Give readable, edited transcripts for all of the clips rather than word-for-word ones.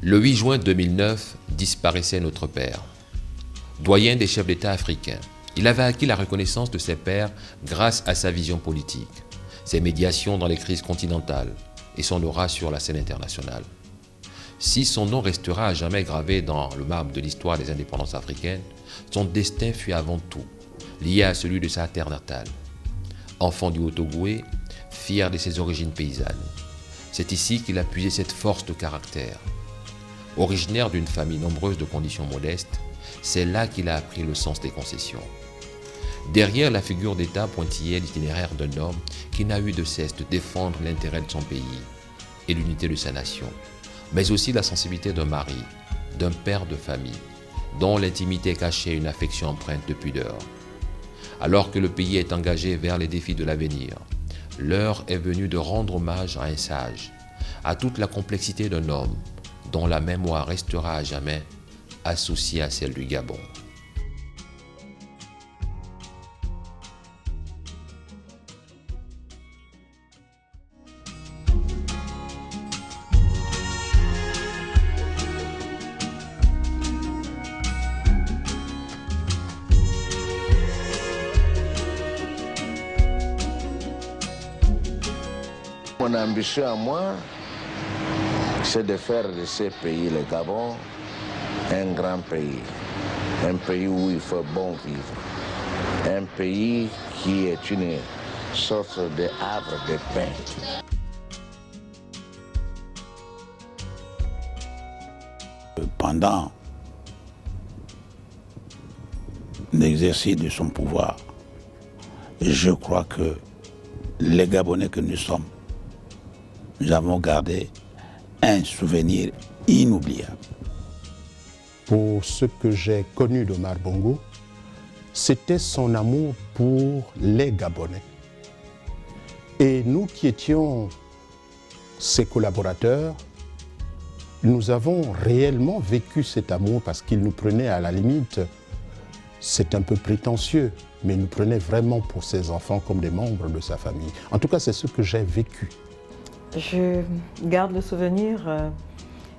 Le 8 juin 2009, disparaissait notre père. Doyen des chefs d'État africains, il avait acquis la reconnaissance de ses pairs grâce à sa vision politique, ses médiations dans les crises continentales et son aura sur la scène internationale. Si son nom restera à jamais gravé dans le marbre de l'histoire des indépendances africaines, son destin fut avant tout lié à celui de sa terre natale. Enfant du Haut-Ogooué, fier de ses origines paysannes, c'est ici qu'il a puisé cette force de caractère. Originaire d'une famille nombreuse de conditions modestes, c'est là qu'il a appris le sens des concessions. Derrière la figure d'État pointillait l'itinéraire d'un homme qui n'a eu de cesse de défendre l'intérêt de son pays et l'unité de sa nation, mais aussi la sensibilité d'un mari, d'un père de famille, dont l'intimité cachait une affection empreinte de pudeur. Alors que le pays est engagé vers les défis de l'avenir, l'heure est venue de rendre hommage à un sage, à toute la complexité d'un homme dont la mémoire restera à jamais associée à celle du Gabon. Mon ambition à moi, c'est de faire de ce pays, le Gabon, un grand pays. Un pays où il fait bon vivre. Un pays qui est une sorte de havre de paix. Pendant l'exercice de son pouvoir, je crois que les Gabonais que nous sommes, nous avons gardé un souvenir inoubliable. Pour ce que j'ai connu d'Omar Bongo, c'était son amour pour les Gabonais. Et nous qui étions ses collaborateurs, nous avons réellement vécu cet amour parce qu'il nous prenait à la limite, c'est un peu prétentieux, mais il nous prenait vraiment pour ses enfants comme des membres de sa famille. En tout cas, c'est ce que j'ai vécu. Je garde le souvenir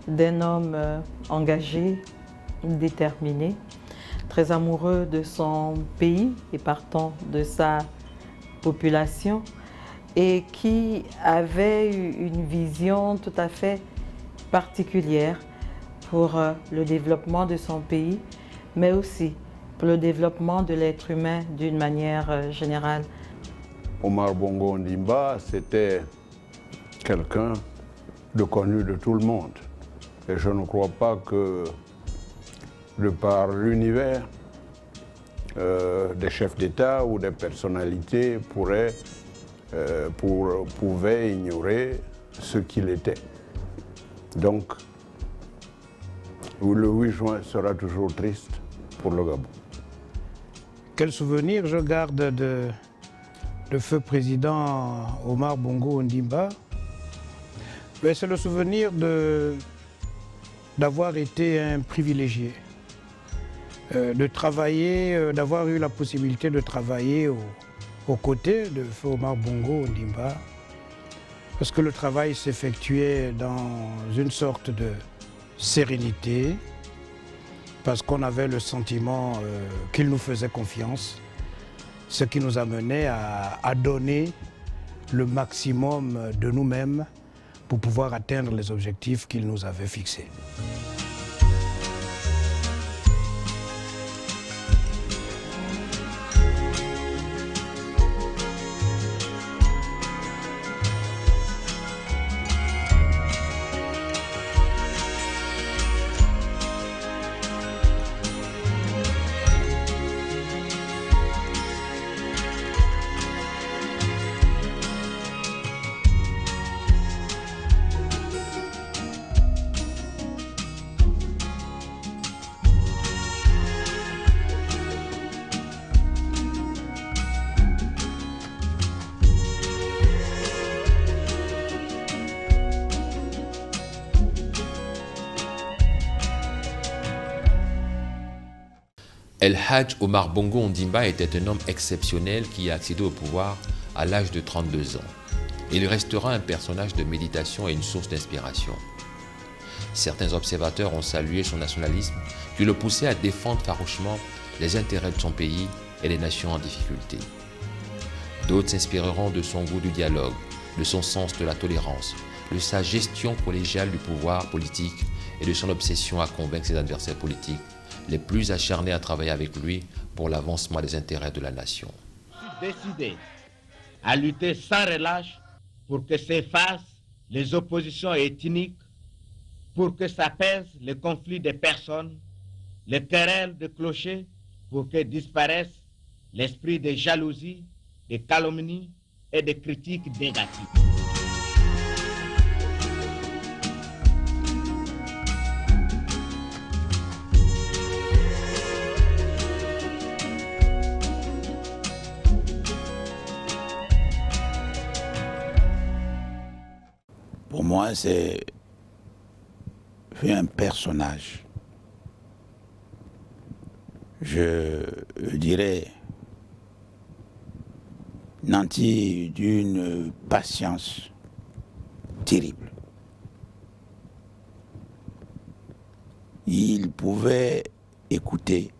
d'un homme engagé, déterminé, très amoureux de son pays et partant de sa population et qui avait une vision tout à fait particulière pour le développement de son pays, mais aussi pour le développement de l'être humain d'une manière générale. Omar Bongo Ondimba, c'était quelqu'un de connu de tout le monde. Et je ne crois pas que, de par l'univers, des chefs d'État ou des personnalités pouvaient ignorer ce qu'il était. Donc, le 8 juin sera toujours triste pour le Gabon. Quel souvenir je garde de feu président Omar Bongo Ondimba? C'est le souvenir d'avoir été un privilégié, de travailler, d'avoir eu la possibilité de travailler aux côtés de feu Omar Bongo Ondimba, parce que le travail s'effectuait dans une sorte de sérénité, parce qu'on avait le sentiment qu'il nous faisait confiance, ce qui nous amenait à donner le maximum de nous-mêmes pour pouvoir atteindre les objectifs qu'il nous avait fixés. El Hadj Omar Bongo Ondimba était un homme exceptionnel qui a accédé au pouvoir à l'âge de 32 ans. Il restera un personnage de méditation et une source d'inspiration. Certains observateurs ont salué son nationalisme qui le poussait à défendre farouchement les intérêts de son pays et des nations en difficulté. D'autres s'inspireront de son goût du dialogue, de son sens de la tolérance, de sa gestion collégiale du pouvoir politique et de son obsession à convaincre ses adversaires politiques les plus acharnés à travailler avec lui pour l'avancement des intérêts de la nation. Je suis décidé à lutter sans relâche pour que s'effacent les oppositions ethniques, pour que s'apaisent les conflits des personnes, les querelles de clochers, pour que disparaisse l'esprit de jalousie, de calomnie et de critiques négatives. Pour moi, c'est un personnage. Je dirais nanti d'une patience terrible. Il pouvait écouter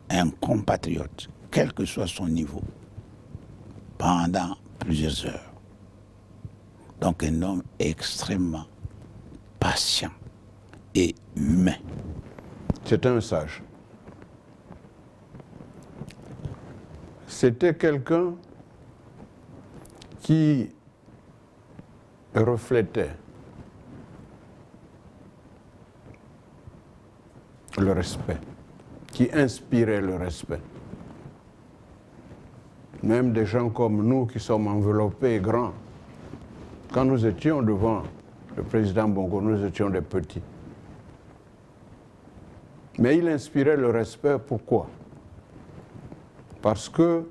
un compatriote, quel que soit son niveau, pendant plusieurs heures. Donc un homme extrêmement patient et humain. C'était un sage. C'était quelqu'un qui reflétait le respect, qui inspirait le respect. Même des gens comme nous qui sommes enveloppés grands, quand nous étions devant le président Bongo, nous étions des petits. Mais il inspirait le respect, pourquoi? Parce que,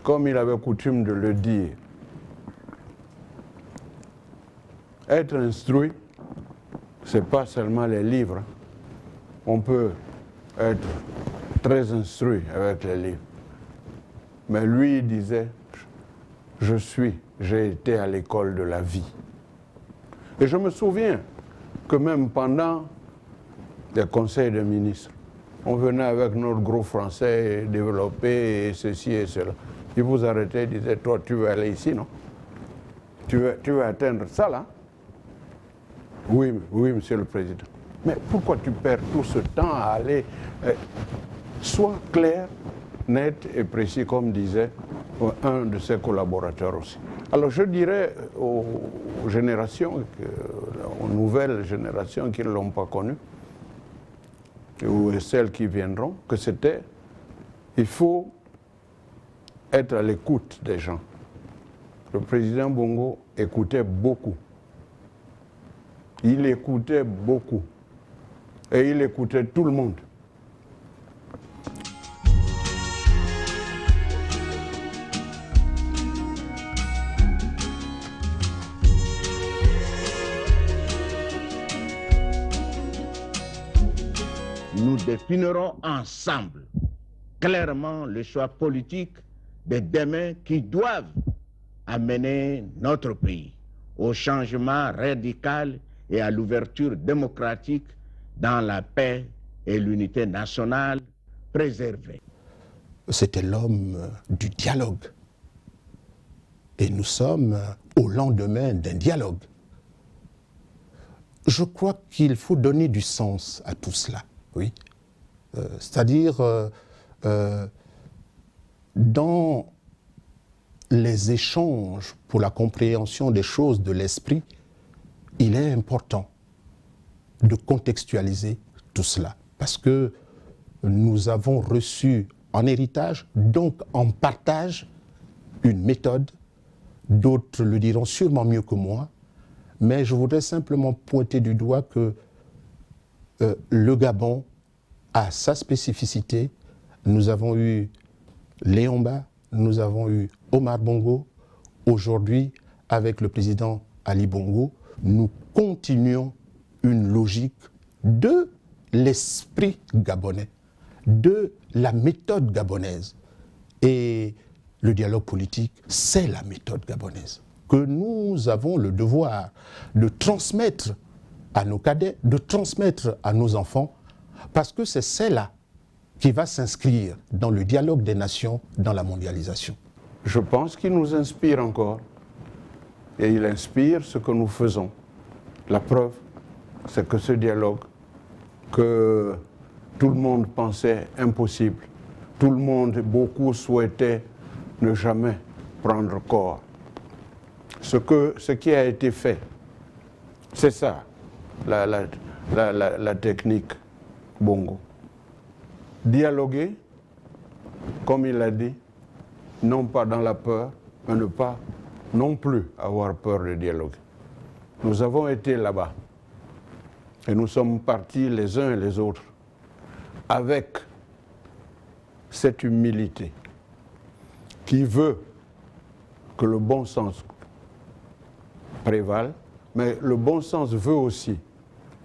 comme il avait coutume de le dire, être instruit, ce n'est pas seulement les livres. On peut être très instruit avec les livres. Mais lui, il disait, j'ai été à l'école de la vie. Et je me souviens que même pendant les conseils de ministres, on venait avec notre gros français développé et ceci et cela. Il vous arrêtait, il disait, toi tu veux aller ici, non? Tu veux atteindre ça là? Oui, monsieur le président. Mais pourquoi tu perds tout ce temps à aller? Sois clair, net et précis, comme disait un de ses collaborateurs aussi. Alors je dirais aux générations, aux nouvelles générations qui ne l'ont pas connu, ou celles qui viendront, que c'était, il faut être à l'écoute des gens. Le président Bongo écoutait beaucoup. Il écoutait beaucoup. Et il écoutait tout le monde. Nous définirons ensemble clairement le choix politique de demain qui doivent amener notre pays au changement radical et à l'ouverture démocratique dans la paix et l'unité nationale préservée. C'était l'homme du dialogue. Et nous sommes au lendemain d'un dialogue. Je crois qu'il faut donner du sens à tout cela, oui. C'est-à-dire, dans les échanges pour la compréhension des choses de l'esprit, il est important de contextualiser tout cela. Parce que nous avons reçu en héritage, donc en partage, une méthode. D'autres le diront sûrement mieux que moi. Mais je voudrais simplement pointer du doigt que le Gabon a sa spécificité. Nous avons eu Léomba, nous avons eu Omar Bongo. Aujourd'hui, avec le président Ali Bongo, nous continuons une logique de l'esprit gabonais, de la méthode gabonaise. Et le dialogue politique, c'est la méthode gabonaise que nous avons le devoir de transmettre à nos cadets, de transmettre à nos enfants, parce que c'est celle-là qui va s'inscrire dans le dialogue des nations, dans la mondialisation. Je pense qu'il nous inspire encore. Et il inspire ce que nous faisons. La preuve, c'est que ce dialogue, que tout le monde pensait impossible, tout le monde, beaucoup souhaitaient ne jamais prendre corps. Ce qui a été fait, c'est ça, la technique Bongo. Dialoguer, comme il l'a dit, non pas dans la peur, mais ne pas non plus avoir peur de dialoguer. Nous avons été là-bas et nous sommes partis les uns et les autres avec cette humilité qui veut que le bon sens prévale, mais le bon sens veut aussi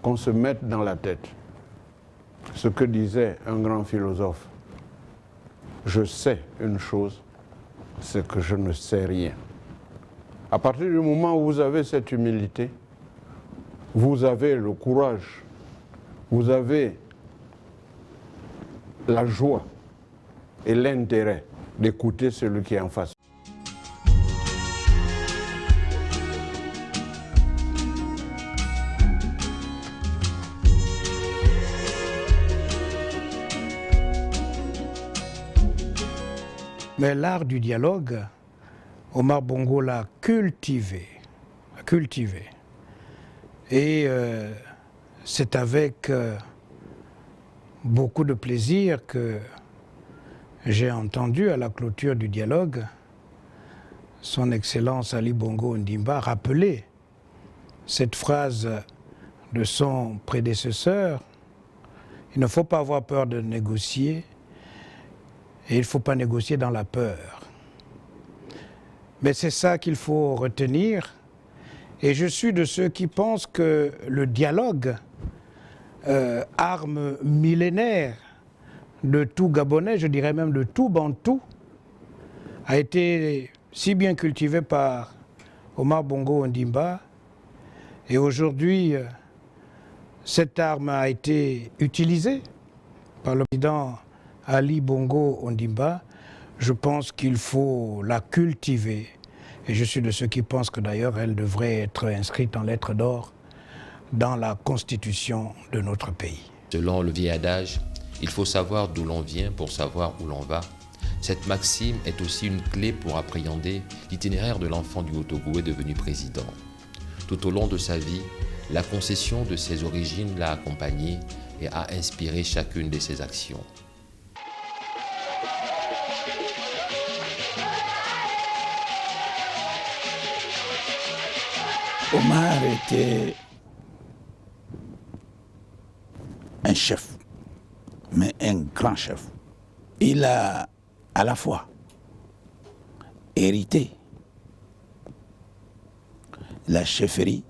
qu'on se mette dans la tête ce que disait un grand philosophe. Je sais une chose, c'est que je ne sais rien. À partir du moment où vous avez cette humilité, vous avez le courage, vous avez la joie et l'intérêt d'écouter celui qui est en face. Mais l'art du dialogue, Omar Bongo l'a cultivé. Et c'est avec beaucoup de plaisir que j'ai entendu à la clôture du dialogue son Excellence Ali Bongo Ondimba rappeler cette phrase de son prédécesseur: il ne faut pas avoir peur de négocier et il ne faut pas négocier dans la peur. Mais c'est ça qu'il faut retenir. Et je suis de ceux qui pensent que le dialogue, arme millénaire de tout Gabonais, je dirais même de tout Bantou, a été si bien cultivé par Omar Bongo Ondimba. Et aujourd'hui, cette arme a été utilisée par le président Ali Bongo Ondimba. Je pense qu'il faut la cultiver. Et je suis de ceux qui pensent que d'ailleurs elle devrait être inscrite en lettres d'or dans la constitution de notre pays. Selon le vieil adage, il faut savoir d'où l'on vient pour savoir où l'on va. Cette maxime est aussi une clé pour appréhender l'itinéraire de l'enfant du Haut-Togo devenu président. Tout au long de sa vie, la concession de ses origines l'a accompagné et a inspiré chacune de ses actions. Omar était un chef, mais un grand chef. Il a à la fois hérité la chefferie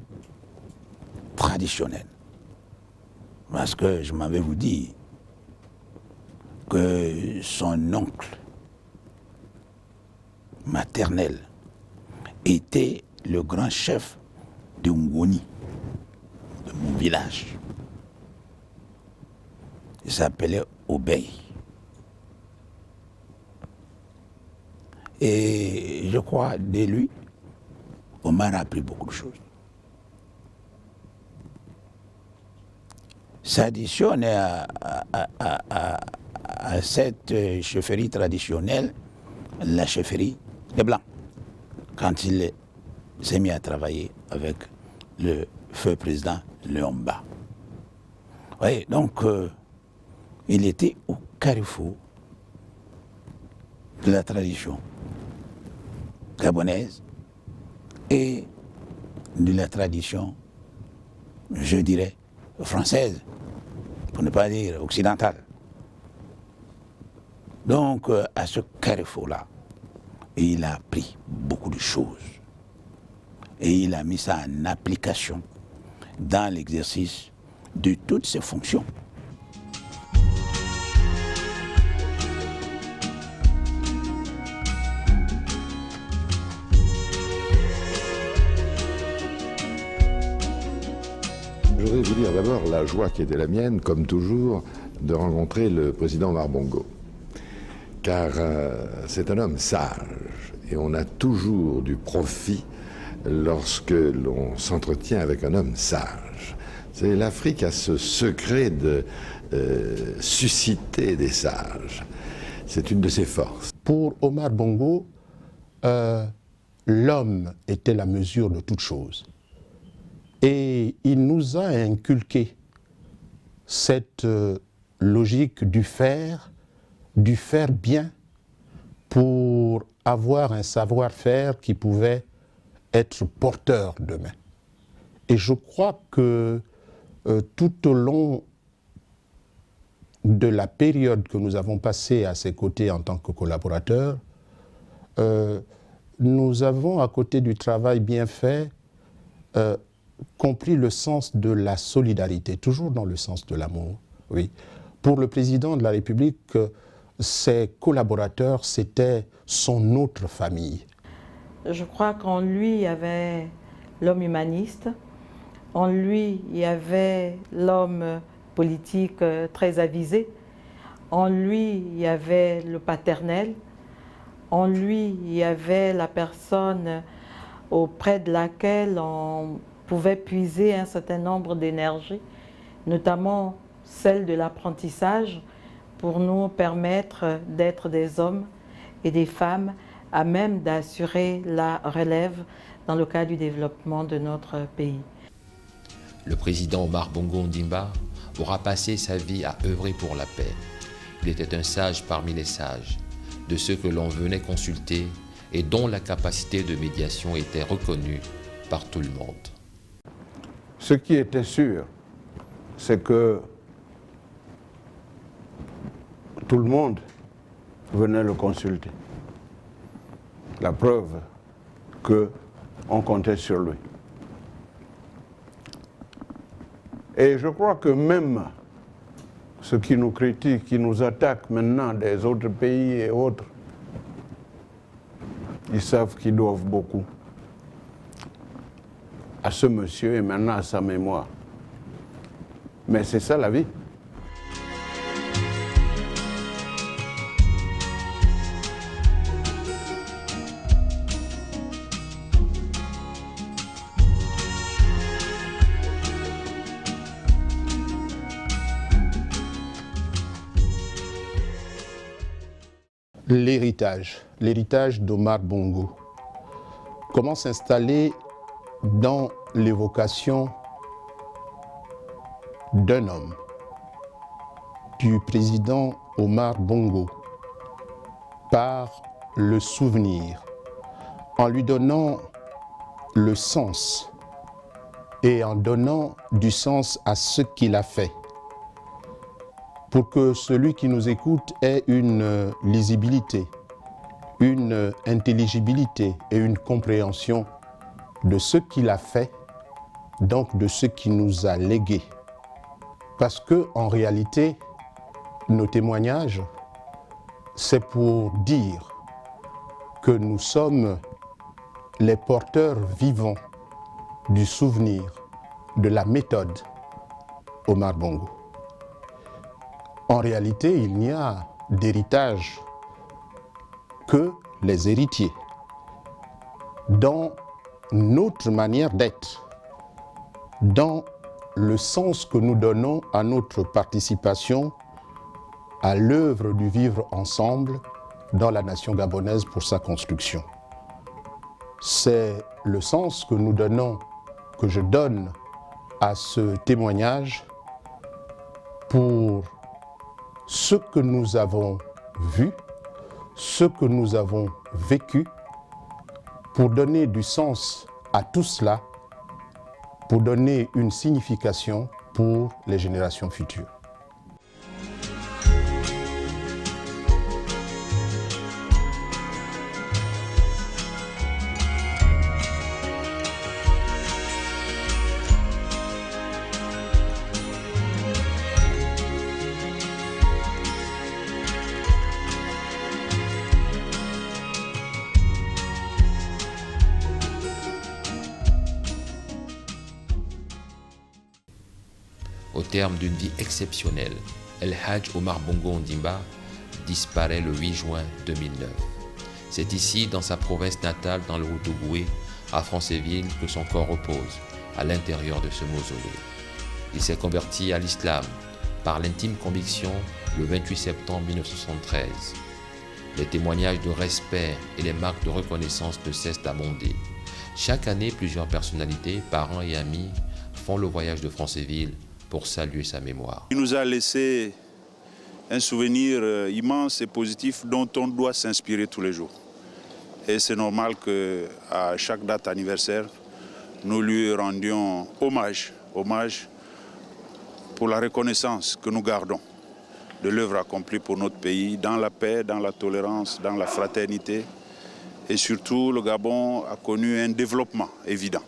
traditionnelle. Parce que je m'avais vous dit que son oncle maternel était le grand chef de Ngoni, de mon village. Il s'appelait Obey. Et je crois, de lui, Omar a appris beaucoup de choses. S'additionne à cette chefferie traditionnelle, la chefferie des Blancs, quand il s'est mis à travailler avec le feu président Léomba. Oui, donc il était au carrefour de la tradition gabonaise et de la tradition, je dirais, française, pour ne pas dire occidentale. Donc, à ce carrefour-là, il a appris beaucoup de choses. Et il a mis ça en application dans l'exercice de toutes ses fonctions. Je voudrais vous dire d'abord la joie qui était la mienne, comme toujours, de rencontrer le président Omar Bongo. Car c'est un homme sage et on a toujours du profit lorsque l'on s'entretient avec un homme sage. L'Afrique a ce secret de susciter des sages. C'est une de ses forces. Pour Omar Bongo, l'homme était la mesure de toute chose. Et il nous a inculqué cette logique du faire bien pour avoir un savoir-faire qui pouvait être porteur demain. Et je crois que tout au long de la période que nous avons passée à ses côtés en tant que collaborateurs, nous avons, à côté du travail bien fait, compris le sens de la solidarité, toujours dans le sens de l'amour. Oui. Pour le président de la République, ses collaborateurs, c'était son autre famille. Je crois qu'en lui, il y avait l'homme humaniste, en lui, il y avait l'homme politique très avisé, en lui, il y avait le paternel, en lui, il y avait la personne auprès de laquelle on pouvait puiser un certain nombre d'énergies, notamment celle de l'apprentissage, pour nous permettre d'être des hommes et des femmes à même d'assurer la relève dans le cadre du développement de notre pays. Le président Omar Bongo Ondimba aura passé sa vie à œuvrer pour la paix. Il était un sage parmi les sages, de ceux que l'on venait consulter et dont la capacité de médiation était reconnue par tout le monde. Ce qui était sûr, c'est que tout le monde venait le consulter. La preuve qu'on comptait sur lui. Et je crois que même ceux qui nous critiquent, qui nous attaquent maintenant des autres pays et autres, ils savent qu'ils doivent beaucoup à ce monsieur et maintenant à sa mémoire. Mais c'est ça la vie. L'héritage d'Omar Bongo. Comment s'installer dans l'évocation d'un homme, du président Omar Bongo, par le souvenir, en lui donnant le sens et en donnant du sens à ce qu'il a fait, pour que celui qui nous écoute ait une lisibilité, une intelligibilité et une compréhension de ce qu'il a fait, donc de ce qu'il nous a légué. Parce que, en réalité, nos témoignages, c'est pour dire que nous sommes les porteurs vivants du souvenir, de la méthode Omar Bongo. En réalité, il n'y a d'héritage que les héritiers. Dans notre manière d'être, dans le sens que nous donnons à notre participation à l'œuvre du vivre ensemble dans la nation gabonaise pour sa construction. C'est le sens que nous donnons, que je donne à ce témoignage pour ce que nous avons vu, ce que nous avons vécu, pour donner du sens à tout cela, pour donner une signification pour les générations futures. Au terme d'une vie exceptionnelle, El Hadj Omar Bongo Ondimba disparaît le 8 juin 2009. C'est ici, dans sa province natale, dans le Haut-Ogooué, à Francéville, que son corps repose, à l'intérieur de ce mausolée. Il s'est converti à l'islam par l'intime conviction le 28 septembre 1973. Les témoignages de respect et les marques de reconnaissance ne cessent d'abonder. Chaque année, plusieurs personnalités, parents et amis font le voyage de Francéville pour saluer sa mémoire. Il nous a laissé un souvenir immense et positif dont on doit s'inspirer tous les jours. Et c'est normal qu'à chaque date anniversaire, nous lui rendions hommage pour la reconnaissance que nous gardons de l'œuvre accomplie pour notre pays, dans la paix, dans la tolérance, dans la fraternité. Et surtout, le Gabon a connu un développement évident.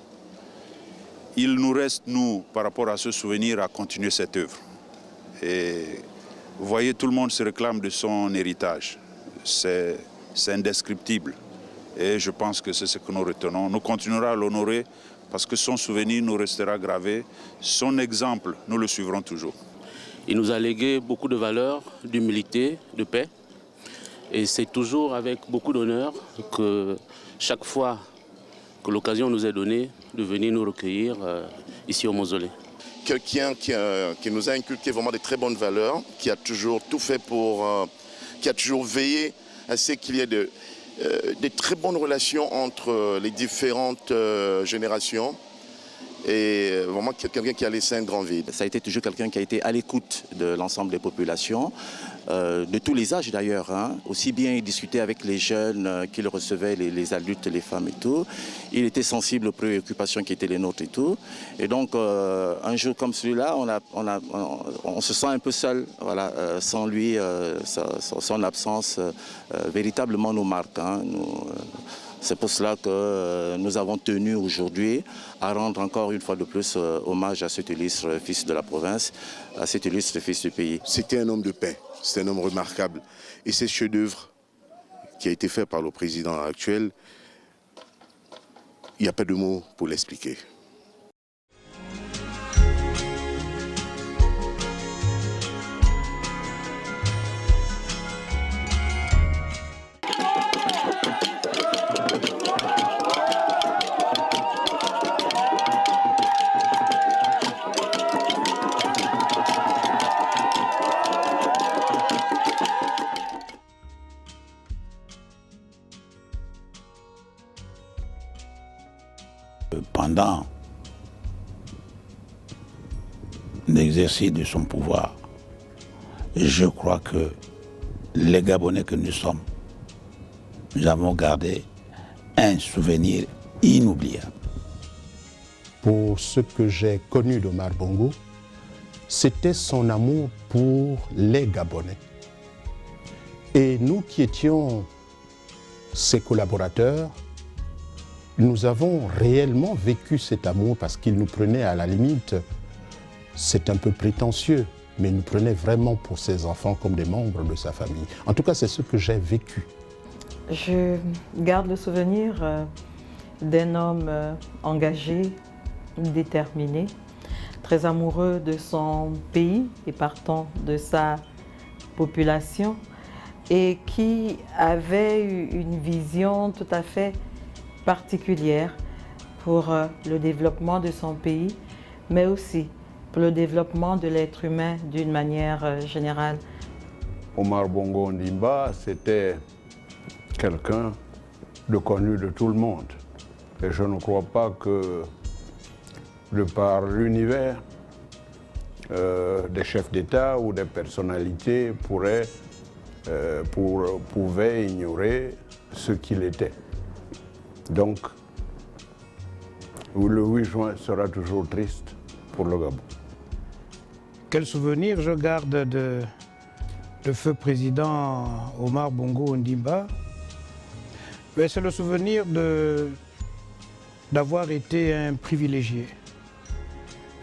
Il nous reste, nous, par rapport à ce souvenir, à continuer cette œuvre. Et vous voyez, tout le monde se réclame de son héritage. C'est indescriptible. Et je pense que c'est ce que nous retenons. Nous continuerons à l'honorer parce que son souvenir nous restera gravé. Son exemple, nous le suivrons toujours. Il nous a légué beaucoup de valeurs, d'humilité, de paix. Et c'est toujours avec beaucoup d'honneur que chaque fois que l'occasion nous est donnée de venir nous recueillir ici au mausolée. Quelqu'un qui nous a inculqué vraiment de très bonnes valeurs, qui a toujours tout fait pour, qui a toujours veillé à ce qu'il y ait de très bonnes relations entre les différentes générations. Et vraiment quelqu'un qui a laissé un grand vide. Ça a été toujours quelqu'un qui a été à l'écoute de l'ensemble des populations, de tous les âges d'ailleurs. Aussi bien il discutait avec les jeunes qu'il recevait, les adultes, les femmes et tout. Il était sensible aux préoccupations qui étaient les nôtres et tout. Et donc un jour comme celui-là, on se sent un peu seul. Voilà, sans lui, son absence véritablement nous marque. C'est pour cela que nous avons tenu aujourd'hui à rendre encore une fois de plus hommage à cet illustre fils de la province, à cet illustre fils du pays. C'était un homme de paix, c'était un homme remarquable. Et ce chef-d'œuvre qui a été fait par le président actuel, il n'y a pas de mots pour l'expliquer. Pendant l'exercice de son pouvoir, je crois que les Gabonais que nous sommes, nous avons gardé un souvenir inoubliable. Pour ce que j'ai connu d'Omar Bongo, c'était son amour pour les Gabonais. Et nous qui étions ses collaborateurs, nous avons réellement vécu cet amour parce qu'il nous prenait à la limite, c'est un peu prétentieux, mais il nous prenait vraiment pour ses enfants comme des membres de sa famille. En tout cas, c'est ce que j'ai vécu. Je garde le souvenir d'un homme engagé, déterminé, très amoureux de son pays et partant de sa population et qui avait une vision tout à fait particulière pour le développement de son pays, mais aussi pour le développement de l'être humain d'une manière générale. Omar Bongo Ondimba, c'était quelqu'un de connu de tout le monde. Et je ne crois pas que, de par l'univers, des chefs d'État ou des personnalités pouvaient ignorer ce qu'il était. Donc, le 8 juin sera toujours triste pour le Gabon. Quel souvenir je garde de feu président Omar Bongo Ondimba? C'est le souvenir d'avoir été un privilégié,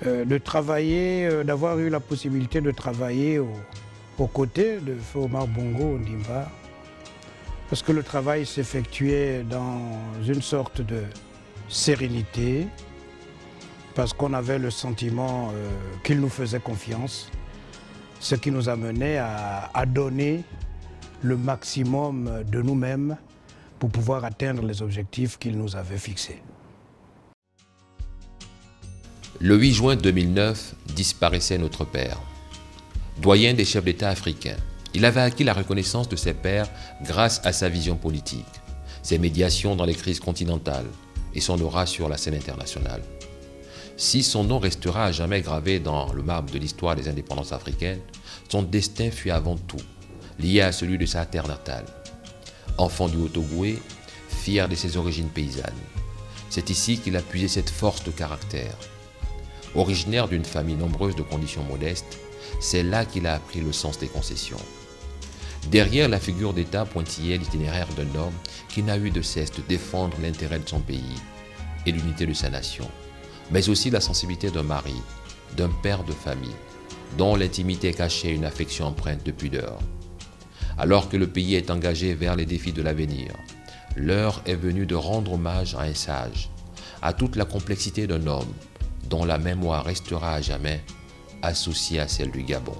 de travailler, d'avoir eu la possibilité de travailler aux côtés de feu Omar Bongo Ondimba. Parce que le travail s'effectuait dans une sorte de sérénité, parce qu'on avait le sentiment qu'il nous faisait confiance, ce qui nous a mené à donner le maximum de nous-mêmes pour pouvoir atteindre les objectifs qu'il nous avait fixés. Le 8 juin 2009 disparaissait notre père. Doyen des chefs d'État africains, il avait acquis la reconnaissance de ses pairs grâce à sa vision politique, ses médiations dans les crises continentales et son aura sur la scène internationale. Si son nom restera à jamais gravé dans le marbre de l'histoire des indépendances africaines, son destin fut avant tout lié à celui de sa terre natale. Enfant du Haut-Ogooué, fier de ses origines paysannes, c'est ici qu'il a puisé cette force de caractère. Originaire d'une famille nombreuse de conditions modestes, c'est là qu'il a appris le sens des concessions. Derrière la figure d'État pointillait l'itinéraire d'un homme qui n'a eu de cesse de défendre l'intérêt de son pays et l'unité de sa nation, mais aussi la sensibilité d'un mari, d'un père de famille, dont l'intimité cachait une affection empreinte de pudeur. Alors que le pays est engagé vers les défis de l'avenir, l'heure est venue de rendre hommage à un sage, à toute la complexité d'un homme dont la mémoire restera à jamais associée à celle du Gabon.